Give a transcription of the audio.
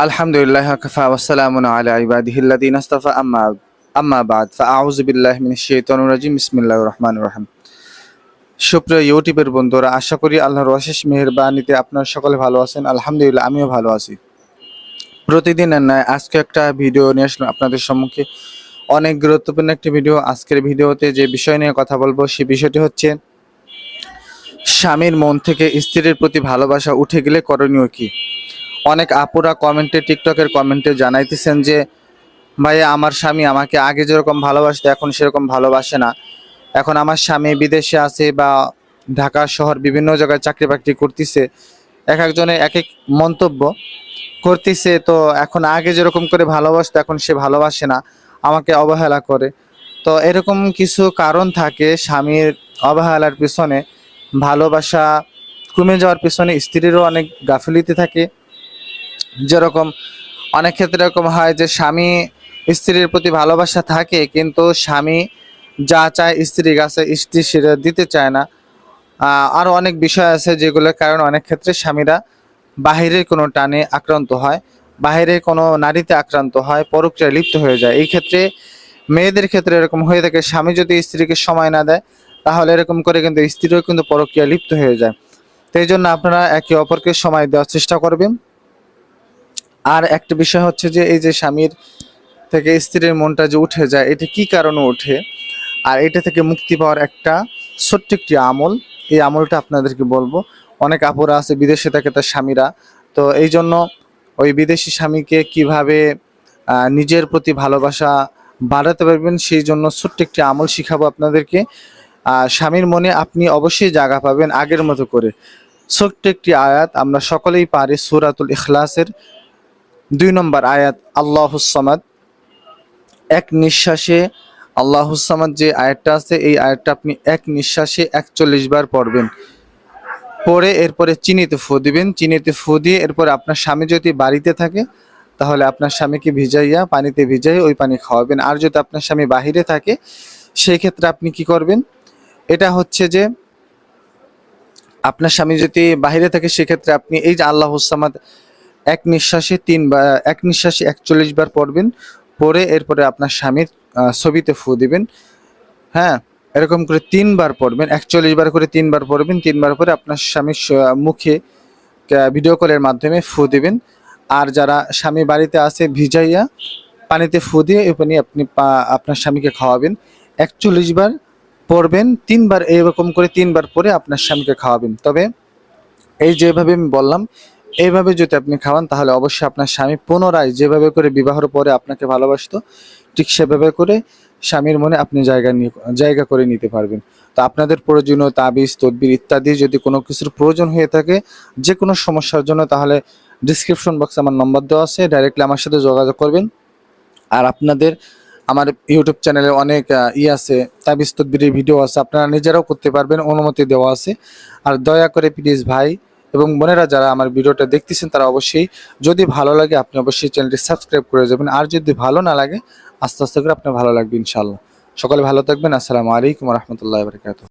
আলহামদুলিল্লাহ কাফা ওয়াসসালামু আলা ইবাদিহিল্লাযিনা ইসতাফা আম্মা বাদ ফাআউযু বিল্লাহি মিনাশ শাইতানির রাজিম বিসমিল্লাহির রহমানির রহিম। সুপ্রিয় ইউটিউবের বন্ধুরা, আশা করি আল্লাহর অশেষ মেহেরবানিতে আপনারা সকলে ভালো আছেন। আলহামদুলিল্লাহ, আমিও ভালো আছি। প্রতিদিনের ন্যায় আজকে একটা ভিডিও নিয়ে আসলাম আপনাদের সম্মুখে। অনেক গুরুত্বপূর্ণ একটি ভিডিও। আজকের ভিডিওতে যে বিষয় নিয়ে কথা বলবো সেই বিষয়টি হচ্ছে স্বামীর মন থেকে স্ত্রীর প্রতি ভালোবাসা উঠে গেলে করণীয় কি। অনেক আপুরা কমেন্টে, টিকটকের কমেন্টে জানাইতেছেন যে ভাইয়া, আমার স্বামী আমাকে আগে যেরকম ভালোবাসতো এখন সেরকম ভালোবাসে না। এখন আমার স্বামী বিদেশে আছে বা ঢাকা শহর বিভিন্ন জায়গায় চাকরি বাকরি করতেছে। এক একজনের এক এক মন্তব্য করতেছে। তো এখন আগে যেরকম করে ভালোবাসতো এখন সে ভালোবাসে না, আমাকে অবহেলা করে। তো এরকম কিছু কারণ থাকে স্বামীর অবহেলার পিছনে, ভালোবাসা কমে যাওয়ার পিছনে স্ত্রীরও অনেক গাফিলতি থাকে। যেরকম অনেক ক্ষেত্রে এরকম হয় যে স্বামী স্ত্রীর প্রতি ভালোবাসা থাকে কিন্তু স্বামী যা চায় স্ত্রীর কাছে স্ত্রী সেটা দিতে চায় না। আরও অনেক বিষয় আছে যেগুলোর কারণে অনেক ক্ষেত্রে স্বামীরা বাহিরের কোনো টানে আক্রান্ত হয়, বাহিরের কোনো নারীতে আক্রান্ত হয়, পরক্রিয়ায় লিপ্ত হয়ে যায়। এই ক্ষেত্রে মেয়েদের ক্ষেত্রে এরকম হয়ে থাকে, স্বামী যদি স্ত্রীকে সময় না দেয় তাহলে এরকম করে কিন্তু স্ত্রীও কিন্তু পরক্রিয়ায় লিপ্ত হয়ে যায়। তো এই জন্য আপনারা একে অপরকে সময় দেওয়ার চেষ্টা করবেন। আর একটা বিষয় হচ্ছে যে এই যে স্বামীর থেকে স্ত্রীর মনটা যে উঠে যায়, এটা কি কারণে ওঠে, আর এটা থেকে মুক্তি পাওয়ার একটা ছোট্ট একটি আমল, এই আমলটা আপনাদেরকে বলবো। অনেক আপুরা আছে বিদেশে থাকে তার স্বামীরা, তো এই জন্য ওই বিদেশি স্বামীকে কিভাবে নিজের প্রতি ভালোবাসা বাড়াতে পারবেন সেই জন্য ছোট্ট একটি আমল শিখাবো আপনাদেরকে। স্বামীর মনে আপনি অবশ্যই জায়গা পাবেন আগের মতো করে। ছোট্ট একটি আয়াত আমরা সকলেই পারি, সূরাতুল ইখলাসের 2 নম্বর আয়াত, আল্লাহুস সামাদ। এক নিঃশ্বাসে আল্লাহুস সামাদ যে আয়াতটা আছে, এই আয়াতটা আপনি এক নিঃশ্বাসে 41 বার পড়বেন। পরে এরপরে চিনিতে ফু দিবেন। চিনিতে ফু দিয়ে এরপরে আপনার স্বামী যদি বাড়িতে থাকে তাহলে আপনার স্বামীকে ভিজাইয়া, পানিতে ভিজাই ওই পানি খাওয়াবেন। আর যদি আপনার স্বামী বাহিরে থাকে সেই ক্ষেত্রে আপনি কি করবেন, এটা হচ্ছে যে আপনার স্বামী যদি বাহিরে থাকে সেক্ষেত্রে আপনি এই যে আল্লাহুস সামাদ এক নিঃশ্বাসে 3 বার, এক নিঃশ্বাসে 41 বার পড়বেন। পরে এরপরে আপনার স্বামীর ছবিতে ফু দিবেন। হ্যাঁ, এরকম করে 3 বার পড়বেন, 41 বার করে 3 বার পড়বেন। 3 বার পরে আপনার স্বামীর মুখে ভিডিও কলের মাধ্যমে ফু দিবেন। আর যারা স্বামী বাড়িতে আছে ভিজাইয়া পানিতে ফু দিয়ে এই পানি আপনি আপনার স্বামীকে খাওয়াবেন। 41 বার পড়বেন, 3 বার এরকম করে 3 বার পরে আপনার স্বামীকে খাওয়াবেন। তবে এই যেভাবে আমি বললাম এইভাবে যদি আপনি খাওয়ান তাহলে অবশ্যই আপনার স্বামী পুনরায় যেভাবে করে বিবাহের পরে আপনাকে ভালোবাসতো ঠিক সেভাবে করে স্বামীর মনে আপনি জায়গা করে নিতে পারবেন। তো আপনাদের প্রয়োজনীয় তাবিজ, তদবির ইত্যাদি যদি কোনো কিছুর প্রয়োজন হয়ে থাকে যে কোনো সমস্যার জন্য, তাহলে ডিসক্রিপশন বক্সে আমার নম্বর দেওয়া আছে, ডাইরেক্টলি আমার সাথে যোগাযোগ করবেন। আর আপনাদের আমার ইউটিউব চ্যানেলে অনেক আছে, তাবিজ তদবিরের ভিডিও আছে, আপনারা নিজেরাও করতে পারবেন, অনুমতি দেওয়া আছে। আর দয়া করে প্লিজ ভাই এবং বোনেরা যারা আমার ভিডিওটা দেখতেছেন তারা অবশ্যই, যদি ভালো লাগে আপনি অবশ্যই চ্যানেলটি সাবস্ক্রাইব করে যাবেন। আর যদি ভালো না লাগে আস্তে আস্তে করে আপনার ভালো লাগবে ইনশাআল্লাহ। সকলে ভালো থাকবেন। আসসালামু আলাইকুম ওয়া রাহমাতুল্লাহি ওয়া বারাকাতুহু।